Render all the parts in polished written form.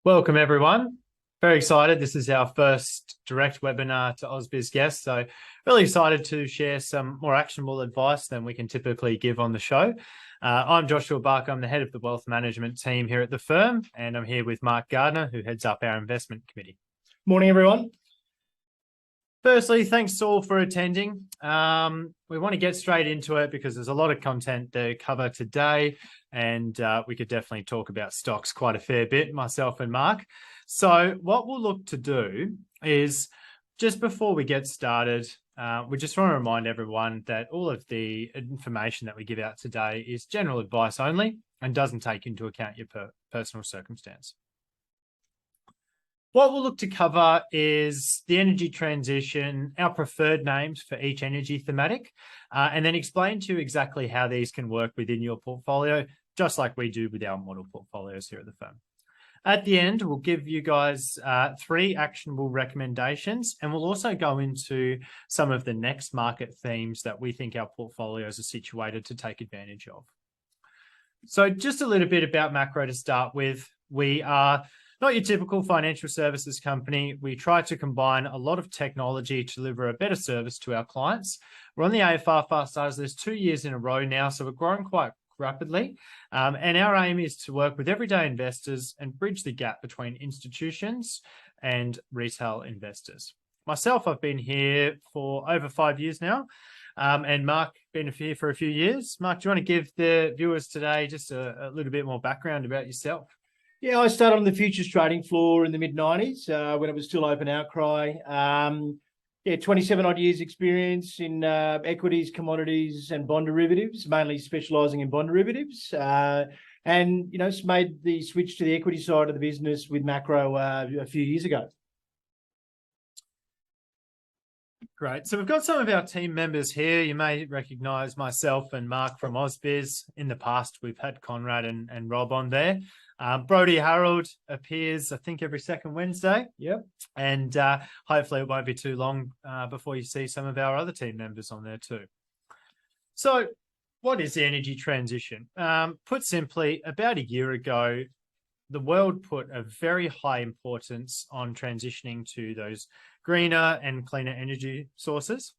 Welcome, everyone. Very excited. This is our first direct webinar to AusBiz guests. So really excited to share some more actionable advice than we can typically give on the show. I'm Joshua Barker. I'm the head of the wealth management team here at the firm, and I'm here with Mark Gardner, who heads up our investment committee. Morning, everyone. Firstly, thanks all for attending. We want to get straight into it because there's a lot of content to cover today, and we could definitely talk about stocks quite a fair bit, myself and Mark. So what we'll look to do is, just before we get started, we just want to remind everyone that all of the information that we give out today is general advice only and doesn't take into account your personal circumstance. What we'll look to cover is the energy transition, our preferred names for each energy thematic, and then explain to you exactly how these can work within your portfolio, just like we do with our model portfolios here at the firm. At the end, we'll give you guys 3 actionable recommendations, and we'll also go into some of the next market themes that we think our portfolios are situated to take advantage of. So just a little bit about Maqro to start with. We are not your typical financial services company. We try to combine a lot of technology to deliver a better service to our clients. We're on the AFR Fast Starters. There's 2 years in a row now, so we're growing quite rapidly. And our aim is to work with everyday investors and bridge the gap between institutions and retail investors. Myself, I've been here for over 5 years now. And Mark, been here for a few years. Mark, do you want to give the viewers today just a little bit more background about yourself? Yeah, I started on the futures trading floor in the mid-90s when it was still open outcry. 27 odd years experience in equities, commodities and bond derivatives, mainly specialising in bond derivatives. And, made the switch to the equity side of the business with Maqro a few years ago. Great. So we've got some of our team members here. You may recognise myself and Mark from AusBiz. In the past, we've had Conrad and Rob on there. Brodie Harold appears, I think, every second Wednesday. Yep. And hopefully it won't be too long before you see some of our other team members on there too. So what is the energy transition? Put simply, about a year ago, the world put a very high importance on transitioning to those greener and cleaner energy sources.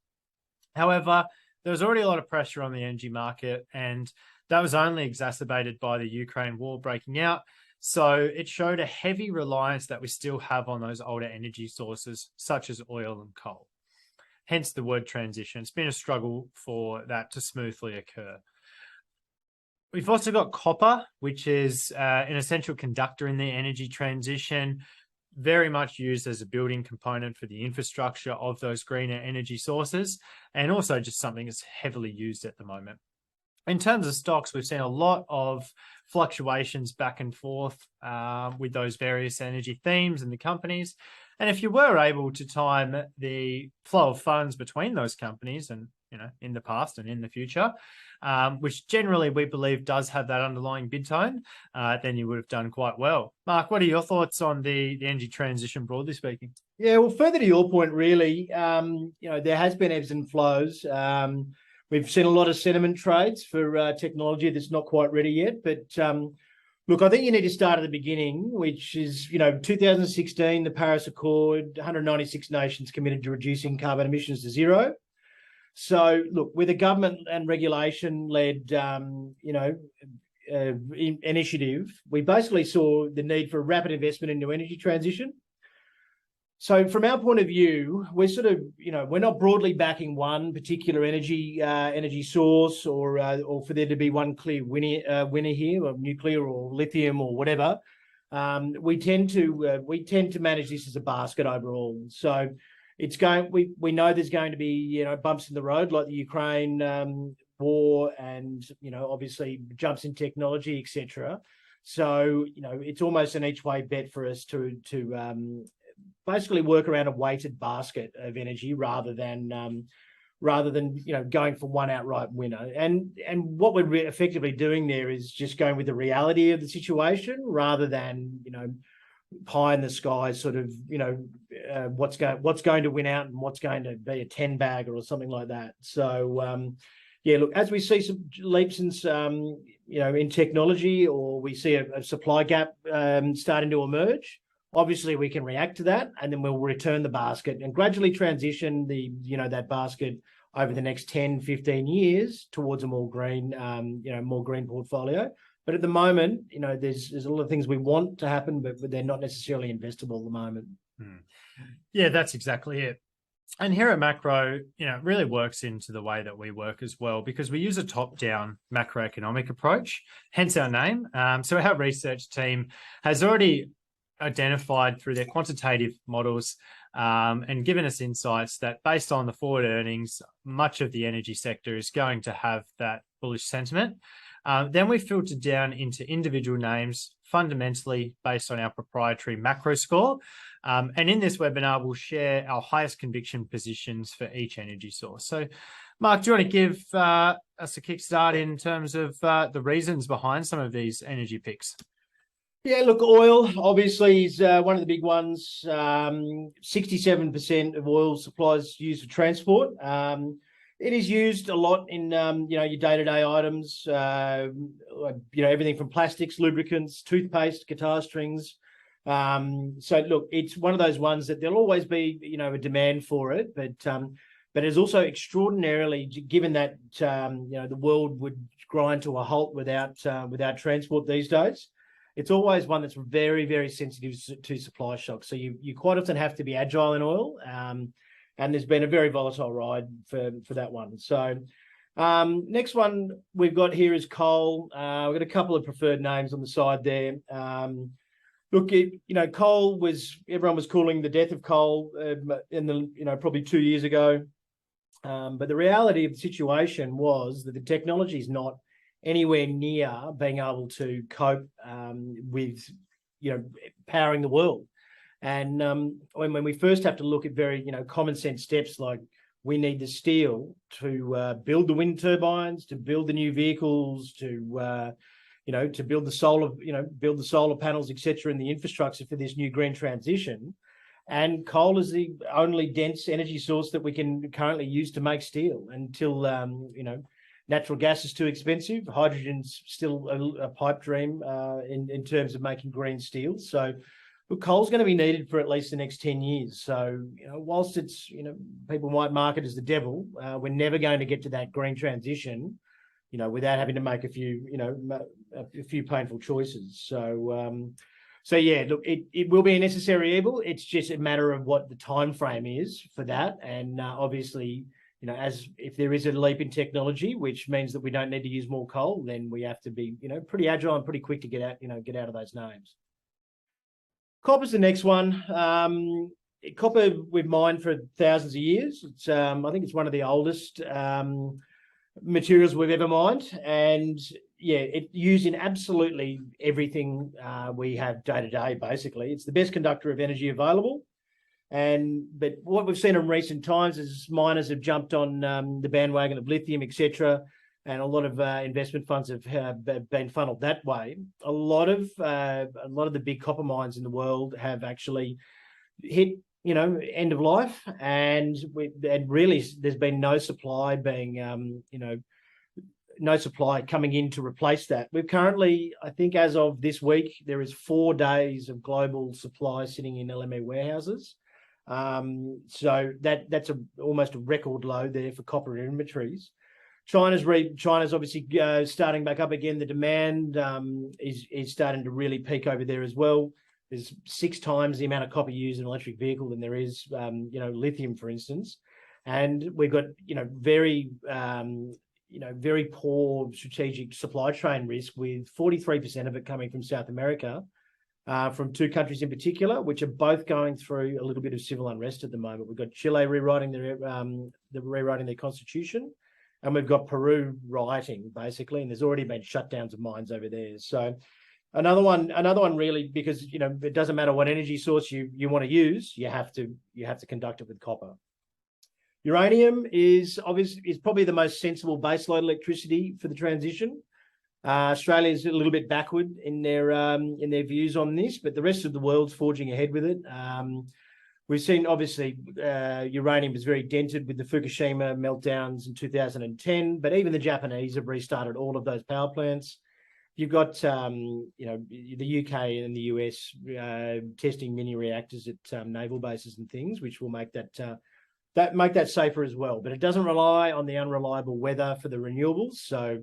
However, there was already a lot of pressure on the energy market, and that was only exacerbated by the Ukraine war breaking out. So it showed a heavy reliance that we still have on those older energy sources, such as oil and coal. Hence the word transition. It's been a struggle for that to smoothly occur. We've also got copper, which is an essential conductor in the energy transition, very much used as a building component for the infrastructure of those greener energy sources, and also just something that's heavily used at the moment. In terms of stocks, we've seen a lot of fluctuations back and forth with those various energy themes and the companies. And if you were able to time the flow of funds between those companies and, in the past and in the future, which generally we believe does have that underlying bid tone, then you would have done quite well. Mark, what are your thoughts on the energy transition, broadly speaking? Yeah, well, further to your point, really, there has been ebbs and flows. We've seen a lot of sentiment trades for technology that's not quite ready yet. But look, I think you need to start at the beginning, which is, 2016, the Paris Accord, 196 nations committed to reducing carbon emissions to zero. So, look, with a government and regulation-led, initiative, we basically saw the need for rapid investment into energy transition. So, from our point of view, we're sort of, we're not broadly backing one particular energy source, or for there to be one clear winner here, or nuclear or lithium or whatever. We tend to manage this as a basket overall. So we know there's going to be bumps in the road, like the Ukraine war, and obviously jumps in technology, etc. So it's almost an each way bet for us to basically work around a weighted basket of energy rather than going for one outright winner. And what we're effectively doing there is just going with the reality of the situation rather than pie in the sky sort of what's going to win out and what's going to be a 10 bagger or something like that. So yeah, look, as we see some leaps and in technology, or we see a supply gap starting to emerge, obviously we can react to that, and then we'll return the basket and gradually transition that basket over the next 10, 15 years towards a more green, more green portfolio. But at the moment, there's a lot of things we want to happen, but they're not necessarily investable at the moment. Yeah, that's exactly it. And here at Maqro, it really works into the way that we work as well, because we use a top-down macroeconomic approach, hence our name. So our research team has already identified through their quantitative models and given us insights that based on the forward earnings, much of the energy sector is going to have that bullish sentiment. Then we filtered down into individual names, fundamentally based on our proprietary Maqro score. And in this webinar, we'll share our highest conviction positions for each energy source. So, Mark, do you want to give us a kickstart in terms of the reasons behind some of these energy picks? Yeah, look, oil obviously is one of the big ones. 67% of oil supplies used for transport. It is used a lot in your day-to-day items. Everything from plastics, lubricants, toothpaste, guitar strings. So look, it's one of those ones that there'll always be a demand for it, but it's also extraordinarily, given that the world would grind to a halt without transport these days. It's always one that's very, very sensitive to supply shocks. So you quite often have to be agile in oil, and there's been a very volatile ride for that one. So next one we've got here is coal. We've got a couple of preferred names on the side there. Look, coal everyone was calling the death of coal probably 2 years ago. But the reality of the situation was that the technology is not anywhere near being able to cope with powering the world. And when we first have to look at very common sense steps, like we need the steel to build the wind turbines, to build the new vehicles, to build the solar panels, etc., and the infrastructure for this new green transition. And coal is the only dense energy source that we can currently use to make steel until natural gas is too expensive. Hydrogen's still a pipe dream in terms of making green steel. So look, coal's going to be needed for at least the next 10 years. So, whilst it's, people might mark it as the devil, we're never going to get to that green transition, without having to make a few painful choices. So yeah, look, it will be a necessary evil. It's just a matter of what the time frame is for that. And obviously, as if there is a leap in technology, which means that we don't need to use more coal, then we have to be, pretty agile and pretty quick to get out of those names. Copper's the next one. Copper we've mined for thousands of years. It's I think it's one of the oldest materials we've ever mined, and yeah, it's used in absolutely everything we have day to day. Basically, it's the best conductor of energy available. But what we've seen in recent times is miners have jumped on the bandwagon of lithium, etc., and a lot of investment funds have been funneled that way. A lot of the big copper mines in the world have actually hit end of life, and really there's been no supply coming in to replace that. We've currently, I think as of this week, there is 4 days of global supply sitting in LME warehouses. So that's almost a record low there for copper inventories. China's obviously starting back up again. The demand is starting to really peak over there as well. There's 6 times the amount of copper used in an electric vehicle than there is, lithium, for instance. And we've got, very poor strategic supply chain risk, with 43% of it coming from South America, from 2 countries in particular, which are both going through a little bit of civil unrest at the moment. We've got Chile rewriting their constitution, and we've got Peru rioting, basically, and there's already been shutdowns of mines over there. So another one really, because it doesn't matter what energy source you want to use, you have to conduct it with copper. Uranium is probably the most sensible baseload electricity for the transition. Australia is a little bit backward in their views on this, but the rest of the world's forging ahead with it. We've seen, obviously, uranium is very dented with the Fukushima meltdowns in 2010, but even the Japanese have restarted all of those power plants. you've got the UK and the US testing mini reactors at naval bases and things, which will make that safer as well. But it doesn't rely on the unreliable weather for the renewables. So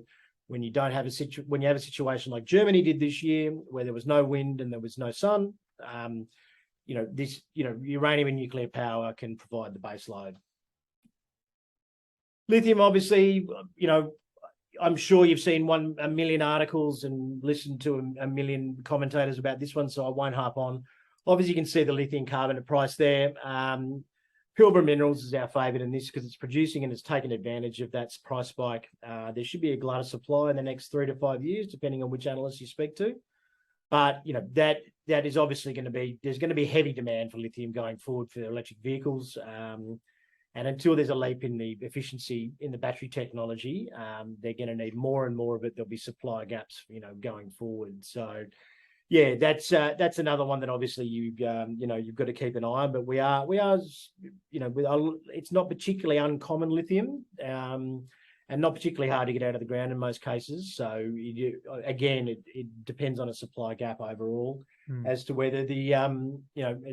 when you don't have when you have a situation like Germany did this year, where there was no wind and there was no sun, uranium and nuclear power can provide the base load. Lithium, obviously, I'm sure you've seen a million articles and listened to a million commentators about this one, so I won't harp on. Obviously, you can see the lithium carbonate price there. Pilbara Minerals is our favourite in this because it's producing and it's taken advantage of that price spike. There should be a glut of supply in the next 3 to 5 years, depending on which analyst you speak to. But that is obviously there's going to be heavy demand for lithium going forward for electric vehicles. And until there's a leap in the efficiency in the battery technology, they're going to need more and more of it. There'll be supply gaps, going forward. So, yeah, that's another one that obviously you've got to keep an eye on. But we are it's not particularly uncommon lithium, and not particularly hard to get out of the ground in most cases. So it depends on a supply gap overall as to whether as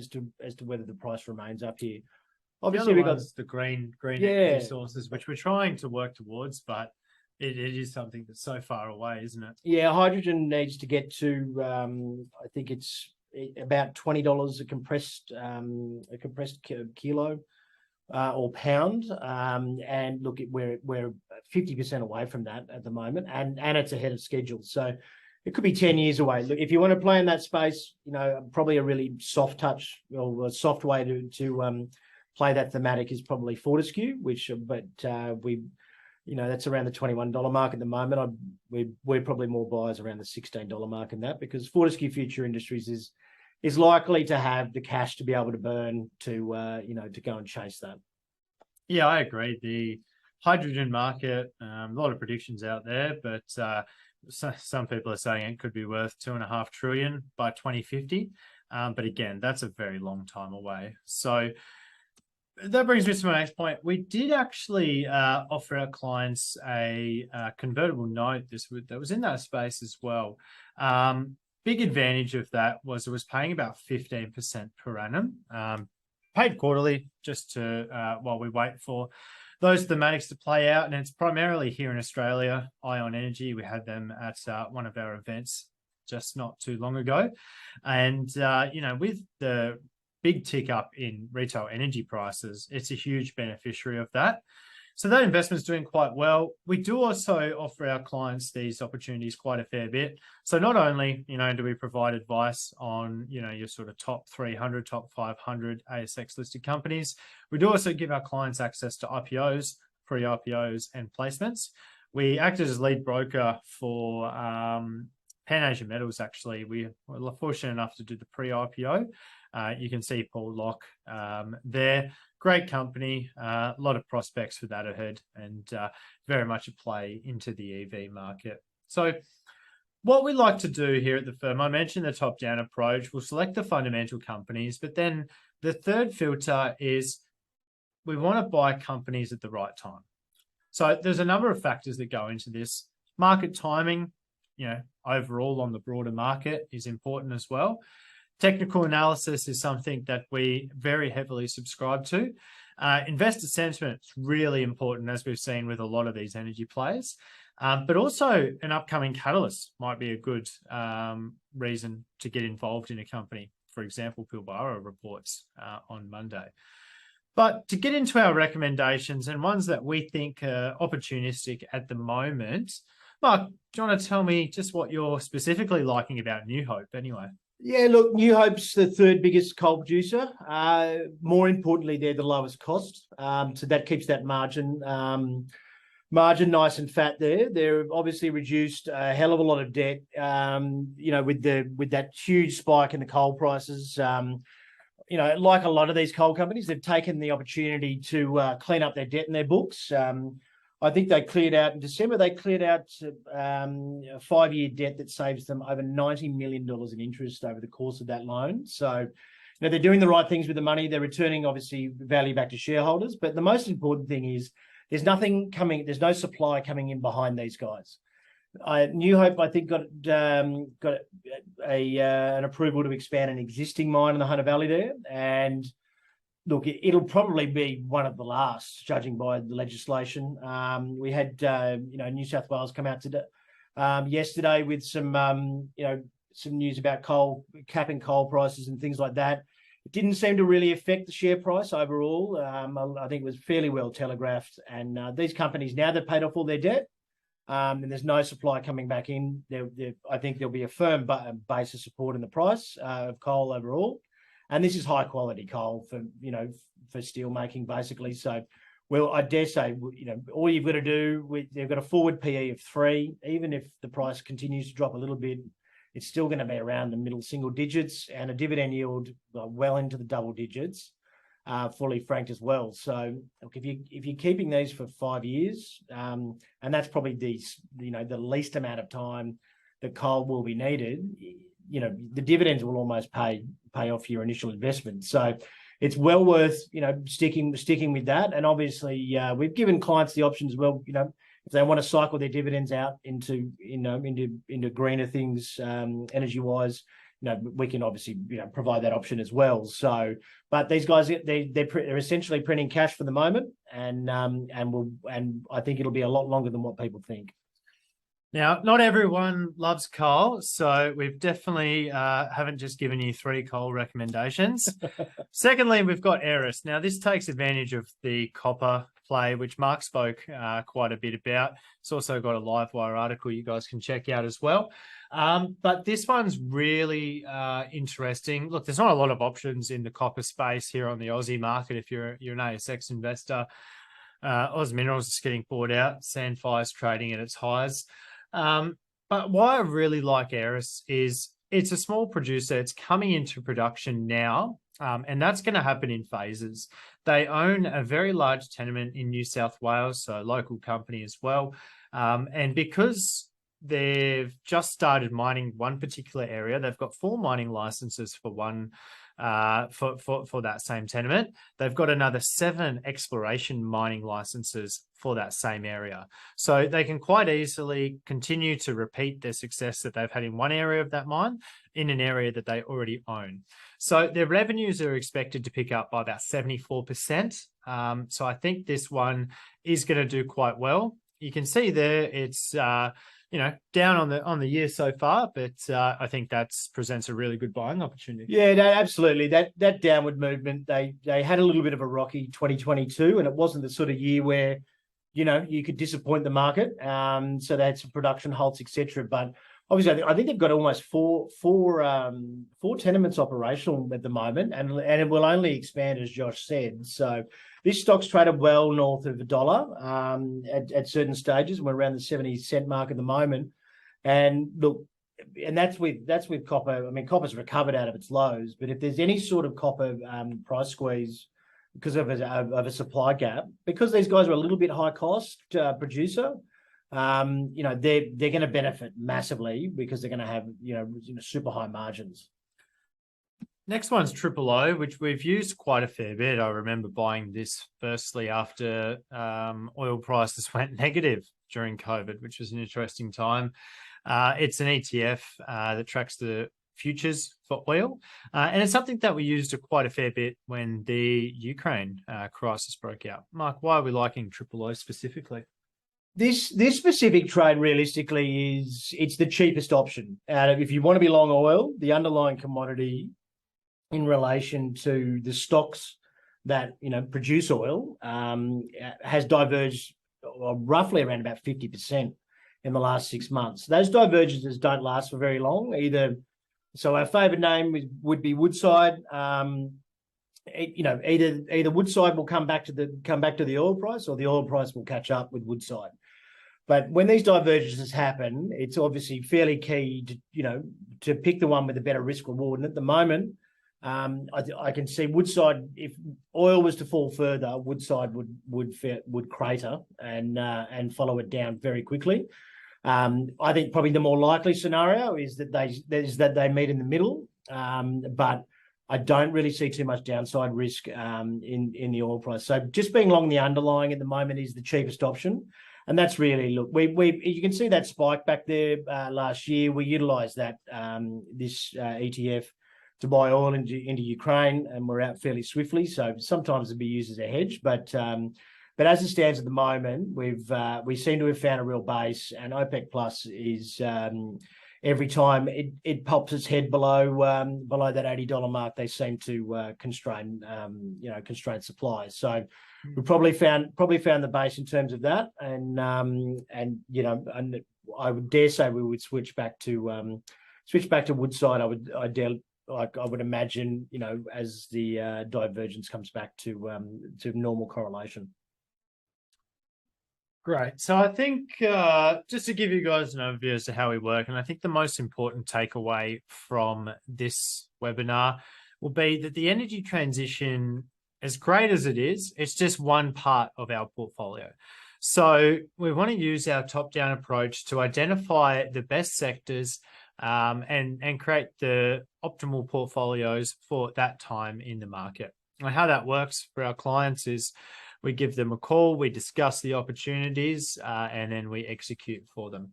to whether the price remains up here. Obviously, we've got the green energy sources, which we're trying to work towards, but it is something that's so far away, isn't it? Yeah, hydrogen needs to get to I think it's about $20 a compressed kilo or pound, and look, we're 50% away from that at the moment, and it's ahead of schedule. So it could be 10 years away. Look, if you want to play in that space, probably a really soft touch or a soft way to play that thematic is probably Fortescue, that's around the $21 mark at the moment. We're probably more buyers around the $16 mark in that, because Fortescue Future Industries is likely to have the cash to be able to burn to go and chase that. Yeah, I agree. The hydrogen market, a lot of predictions out there, but some people are saying it could be worth $2.5 trillion by 2050. But again, that's a very long time away. So that brings me to my next point. We did actually offer our clients a convertible note that was in that space as well. Big advantage of that was it was paying about 15% per annum, paid quarterly, just to while we wait for those thematics to play out. And it's primarily here in Australia. Ion Energy, we had them at one of our events just not too long ago. And, with the big tick up in retail energy prices, it's a huge beneficiary of that. So that investment's doing quite well. We do also offer our clients these opportunities quite a fair bit. So not only, do we provide advice on, your sort of top 300, top 500 ASX listed companies, we do also give our clients access to IPOs, pre-IPOs and placements. We acted as lead broker for Pan Asia Metals, actually. We were fortunate enough to do the pre-IPO. You can see Paul Locke there. Great company, a lot of prospects for that ahead, and very much a play into the EV market. So what we like to do here at the firm, I mentioned the top-down approach. We'll select the fundamental companies, but then the third filter is we want to buy companies at the right time. So there's a number of factors that go into this. Market timing, overall on the broader market is important as well. Technical analysis is something that we very heavily subscribe to. Investor sentiment is really important, as we've seen with a lot of these energy players. But also an upcoming catalyst might be a good reason to get involved in a company. For example, Pilbara reports on Monday. But to get into our recommendations and ones that we think are opportunistic at the moment, Mark, do you want to tell me just what you're specifically liking about New Hope anyway? Yeah, look, New Hope's the third biggest coal producer. More importantly, they're the lowest cost. So that keeps that margin nice and fat there. They've obviously reduced a hell of a lot of debt, with that huge spike in the coal prices. Like a lot of these coal companies, they've taken the opportunity to clean up their debt in their books. I think they cleared out in December, a 5-year debt that saves them over $90 million in interest over the course of that loan. So, they're doing the right things with the money. They're returning, obviously, value back to shareholders. But the most important thing is there's no supply coming in behind these guys. New Hope, I think, got an approval to expand an existing mine in the Hunter Valley there, and look, it'll probably be one of the last, judging by the legislation. We had New South Wales come out today, yesterday with some some news about capping coal prices and things like that. It didn't seem to really affect the share price overall. I think it was fairly well telegraphed, and these companies, now they've paid off all their debt, and there's no supply coming back in. I think there'll be a firm base of support in the price of coal overall. And this is high quality coal for steel making, basically. So, well, I dare say, all you've got to do, they've got a forward PE of 3. Even if the price continues to drop a little bit, it's still going to be around the middle single digits, and a dividend yield well into the double digits, fully franked as well. So, look, if you're keeping these for 5 years, and that's probably the least amount of time that coal will be needed, the dividends will almost pay off your initial investment. So it's well worth, sticking with that. And obviously, we've given clients the option as well, if they want to cycle their dividends out into greener things, energy wise, we can obviously, provide that option as well. So, but these guys, they're essentially printing cash for the moment, and I think it'll be a lot longer than what people think. Now, not everyone loves coal, so we've definitely haven't just given you 3 coal recommendations. Secondly, we've got Aeris. Now, this takes advantage of the copper play, which Mark spoke quite a bit about. It's also got a Livewire article you guys can check out as well. But this one's really interesting. Look, there's not a lot of options in the copper space here on the Aussie market if you're an ASX investor. Oz Minerals is getting bought out. Sandfire's trading at its highs. But why I really like Aeris is it's a small producer. It's coming into production now, and that's going to happen in phases. They own a very large tenement in New South Wales, so a local company as well. And because they've just started mining one particular area, they've got 4 mining licenses for one for that same tenement. They've got another 7 exploration mining licenses for that same area. So they can quite easily continue to repeat their success that they've had in one area of that mine in an area that they already own. So their revenues are expected to pick up by about 74%. So I think this one is going to do quite well. You can see there it's down on the year so far, but I think that presents a really good buying opportunity. Yeah, no, absolutely. That downward movement, they had a little bit of a rocky 2022, and it wasn't the sort of year where you could disappoint the market. So they had some production halts, etc. But obviously, I think they've got almost four tenements operational at the moment, and it will only expand, as Josh said. So this stock's traded well north of $1 at certain stages. We're around the 70-cent mark at the moment, and look, and that's with copper. I mean, copper's recovered out of its lows, but if there's any sort of copper price squeeze because of a supply gap, because these guys are a little bit high cost producer, they're going to benefit massively because they're going to have super high margins. Next one's Triple O, which we've used quite a fair bit. I remember buying this firstly after oil prices went negative during COVID, which was an interesting time. It's an ETF that tracks the futures for oil, and it's something that we used quite a fair bit when the Ukraine crisis broke out. Mark, why are we liking Triple O specifically? This specific trade realistically it's the cheapest option out of, if you want to be long oil, the underlying commodity in relation to the stocks that produce oil has diverged roughly around about 50% in the last 6 months. Those divergences don't last for very long either. So our favourite name would be Woodside. Either Woodside will come back to the oil price, or the oil price will catch up with Woodside. But when these divergences happen, it's obviously fairly key to pick the one with a better risk reward. And at the moment, I can see Woodside. If oil was to fall further, Woodside would crater and follow it down very quickly. I think probably the more likely scenario is that they meet in the middle, but I don't really see too much downside risk in the oil price. So just being long the underlying at the moment is the cheapest option. And that's really, look, we you can see that spike back there last year. We utilised that this ETF to buy oil into Ukraine, and we're out fairly swiftly. So sometimes it'd be used as a hedge, but as it stands at the moment, we seem to have found a real base, and OPEC Plus is every time it pops its head below that $80 mark, they seem to constrain supplies. So we probably found the base in terms of that, and I would dare say we would switch back to Woodside. I would imagine, as the divergence comes back to normal correlation. Great. So I think just to give you guys an overview as to how we work, and I think the most important takeaway from this webinar will be that the energy transition, as great as it is, it's just one part of our portfolio. So we want to use our top-down approach to identify the best sectors and create the optimal portfolios for that time in the market. And how that works for our clients is we give them a call, we discuss the opportunities, and then we execute for them.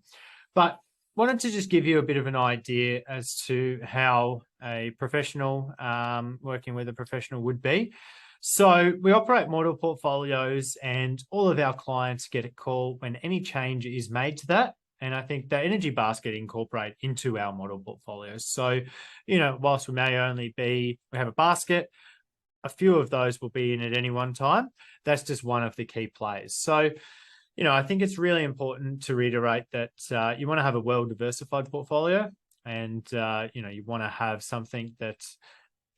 But wanted to just give you a bit of an idea as to how a professional working with a professional would be. So we operate model portfolios, and all of our clients get a call when any change is made to that. And I think the energy basket incorporate into our model portfolios. So, whilst we may only we have a basket, a few of those will be in at any one time. That's just one of the key plays. So, I think it's really important to reiterate that you want to have a well-diversified portfolio, and, you want to have something that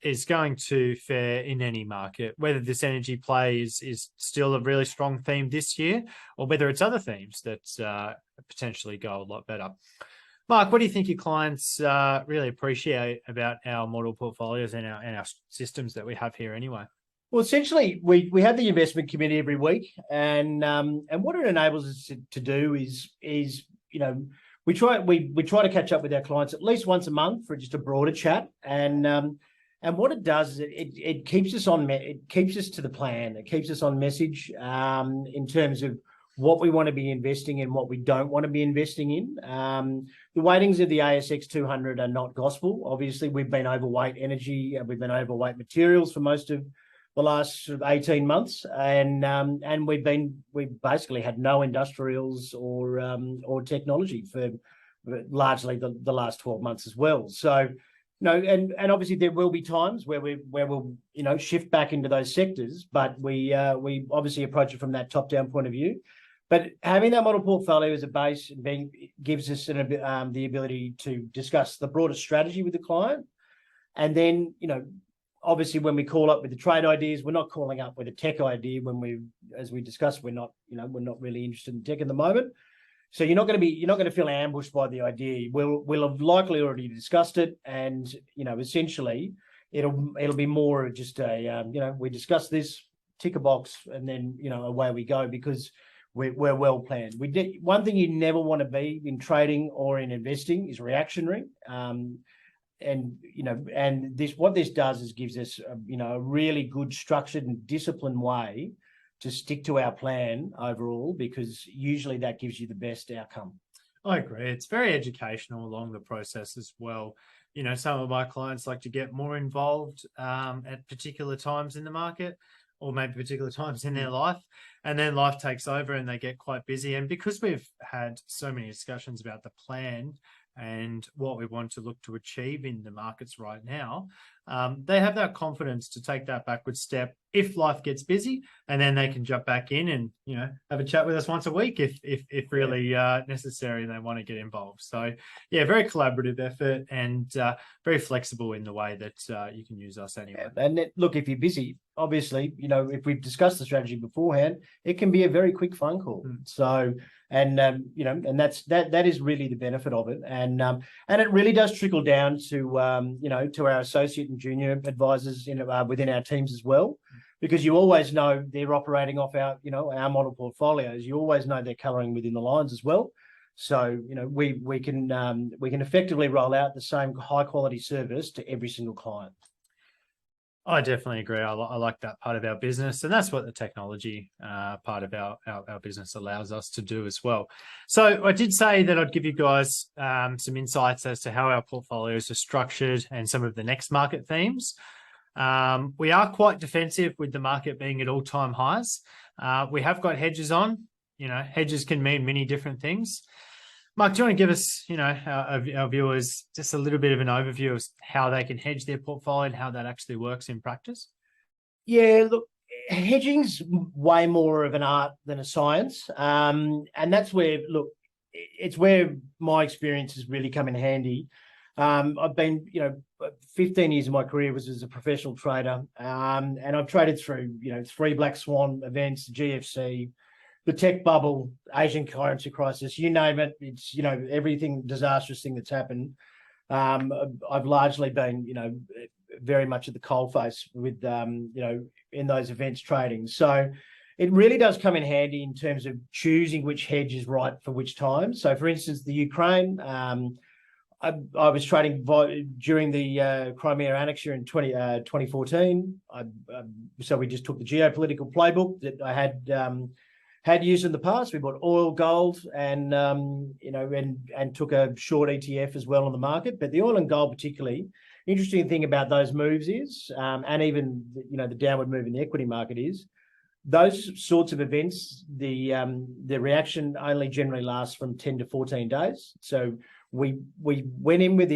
is going to fare in any market, whether this energy play is still a really strong theme this year, or whether it's other themes that potentially go a lot better. Mark, what do you think your clients really appreciate about our model portfolios and our systems that we have here anyway? Well, essentially, we have the investment committee every week, and what it enables us to do is we try to catch up with our clients at least once a month for just a broader chat, and what it does is it keeps us to the plan. It keeps us on message in terms of what we want to be investing in, what we don't want to be investing in. The weightings of the ASX 200 are not gospel. Obviously, we've been overweight energy, we've been overweight materials for most of the last 18 months, and we've basically had no industrials or technology for largely the last 12 months as well. So, and obviously there will be times where we'll shift back into those sectors, but we obviously approach it from that top-down point of view. But having that model portfolio as a base gives us the ability to discuss the broader strategy with the client. And then, obviously when we call up with the trade ideas, we're not calling up with a tech idea as we discussed, we're not really interested in tech at the moment. So you're not going to feel ambushed by the idea. We'll have likely already discussed it, and essentially it'll be more just we discuss this, tick a box, and then away we go, because we're well planned. One thing you never want to be in trading or in investing is reactionary. What this does is gives us a really good structured and disciplined way to stick to our plan overall, because usually that gives you the best outcome. I agree. It's very educational along the process as well. Some of my clients like to get more involved at particular times in the market, or maybe particular times in their life, and then life takes over and they get quite busy. And because we've had so many discussions about the plan and what we want to look to achieve in the markets right now, they have that confidence to take that backward step if life gets busy, and then they can jump back in and have a chat with us once a week if really necessary and they want to get involved. So yeah, very collaborative effort, and very flexible in the way that you can use us anyway. And look, if you're busy, obviously, if we've discussed the strategy beforehand, it can be a very quick phone call. So, and that is really the benefit of it, and it really does trickle down to our associate and junior advisors within our teams as well, because you always know they're operating off our model portfolios. You always know they're colouring within the lines as well. So we can effectively roll out the same high quality service to every single client. I definitely agree. I like that part of our business, and that's what the technology part of our business allows us to do as well. So I did say that I'd give you guys some insights as to how our portfolios are structured and some of the next market themes. We are quite defensive with the market being at all-time highs. We have got hedges on. Hedges can mean many different things. Mark, do you want to give us, our viewers, just a little bit of an overview of how they can hedge their portfolio and how that actually works in practice? Yeah, look, hedging's way more of an art than a science. And that's where, look, it's where my experience has really come in handy. I've been, 15 years of my career was as a professional trader. And I've traded through, 3 black swan events, the GFC, the tech bubble, Asian currency crisis, you name it. It's, everything disastrous thing that's happened. I've largely been, very much at the coalface with, in those events trading. So it really does come in handy in terms of choosing which hedge is right for which time. So for instance, the Ukraine, I was trading during the Crimea annexure in 2014. So we just took the geopolitical playbook that I had used in the past. We bought oil, gold, and took a short ETF as well on the market. But the oil and gold, particularly, interesting thing about those moves is, and even the downward move in the equity market is, those sorts of events, the reaction only generally lasts from 10 to 14 days. So we went in with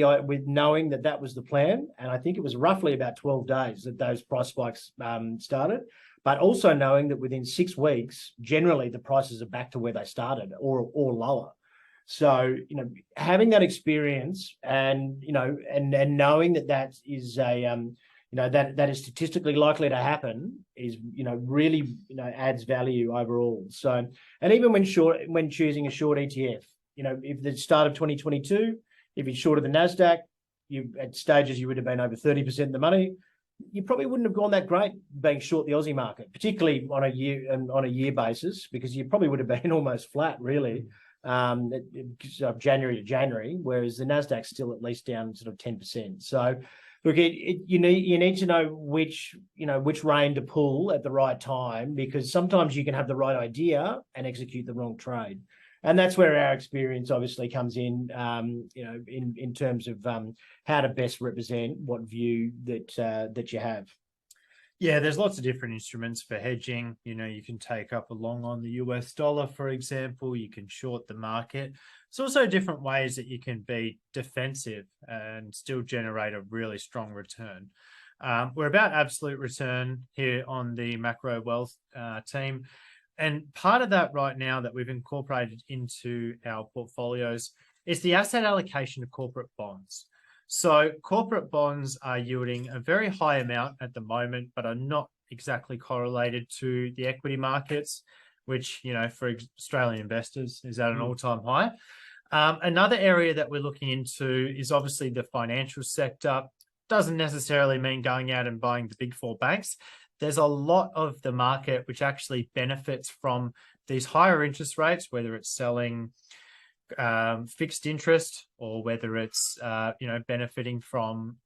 knowing that was the plan, and I think it was roughly about 12 days that those price spikes started. But also knowing that within 6 weeks, generally the prices are back to where they started or lower. So, having that experience and knowing that is a, that is statistically likely to happen is, really, adds value overall. So, and even when choosing a short ETF, if the start of 2022, if you shorted the NASDAQ, at stages you would have been over 30% in the money. You probably wouldn't have gone that great being short the Aussie market, particularly on a year basis, because you probably would have been almost flat, really, January to January, whereas the NASDAQ's still at least down sort of 10%. So, look, you need to know which rein to pull at the right time, because sometimes you can have the right idea and execute the wrong trade. And that's where our experience obviously comes in, in terms of how to best represent what view that you have. Yeah, there's lots of different instruments for hedging. You can take up a long on the US dollar, for example. You can short the market. There's also different ways that you can be defensive and still generate a really strong return. We're about absolute return here on the Maqro Wealth team. And part of that right now that we've incorporated into our portfolios is the asset allocation of corporate bonds. So corporate bonds are yielding a very high amount at the moment, but are not exactly correlated to the equity markets, which, for Australian investors is at an all-time high. Another area that we're looking into is obviously the financial sector. Doesn't necessarily mean going out and buying the big 4 banks. There's a lot of the market which actually benefits from these higher interest rates, whether it's selling fixed interest or whether it's benefiting from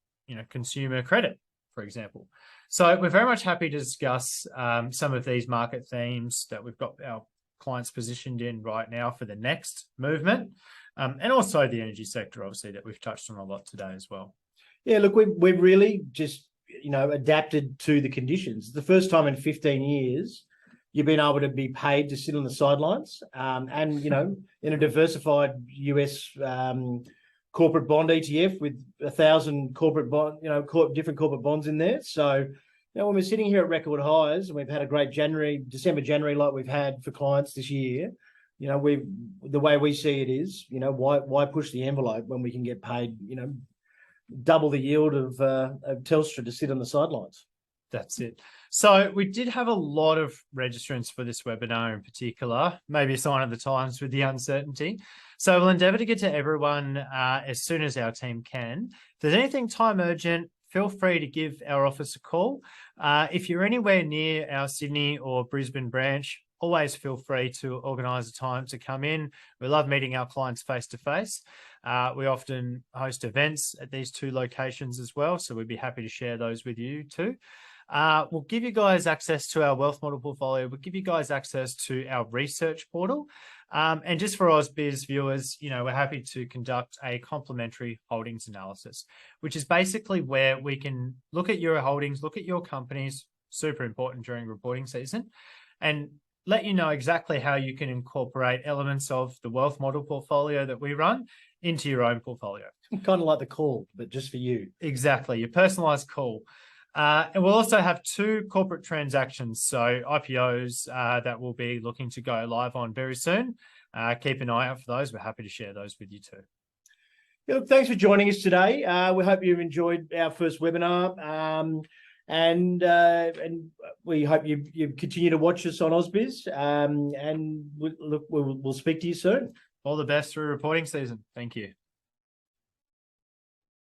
consumer credit, for example. So we're very much happy to discuss some of these market themes that we've got our clients positioned in right now for the next movement, and also the energy sector, obviously, that we've touched on a lot today as well. Yeah, look, we've really just adapted to the conditions. The first time in 15 years you've been able to be paid to sit on the sidelines, and in a diversified US corporate bond ETF with 1,000 corporate bond, different corporate bonds in there. So, when we're sitting here at record highs and we've had a great December, January, like we've had for clients this year, the way we see it is, why push the envelope when we can get paid, double the yield of Telstra to sit on the sidelines. That's it. So we did have a lot of registrants for this webinar in particular, maybe it's one of the times with the uncertainty. So we'll endeavour to get to everyone as soon as our team can. If there's anything time urgent, feel free to give our office a call. If you're anywhere near our Sydney or Brisbane branch, always feel free to organise a time to come in. We love meeting our clients face-to-face. We often host events at these 2 locations as well, so we'd be happy to share those with you too. We'll give you guys access to our wealth model portfolio. We'll give you guys access to our research portal. And just for AusBiz viewers, we're happy to conduct a complimentary holdings analysis, which is basically where we can look at your holdings, look at your companies, super important during reporting season, and let you know exactly how you can incorporate elements of the wealth model portfolio that we run into your own portfolio. Kind of like the call, but just for you. Exactly, your personalized call. And we'll also have 2 corporate transactions, so IPOs that we'll be looking to go live on very soon. Keep an eye out for those. We're happy to share those with you too. Yeah, look, thanks for joining us today. We hope you've enjoyed our first webinar, and we hope you continue to watch us on AusBiz. And we'll speak to you soon. All the best through reporting season. Thank you.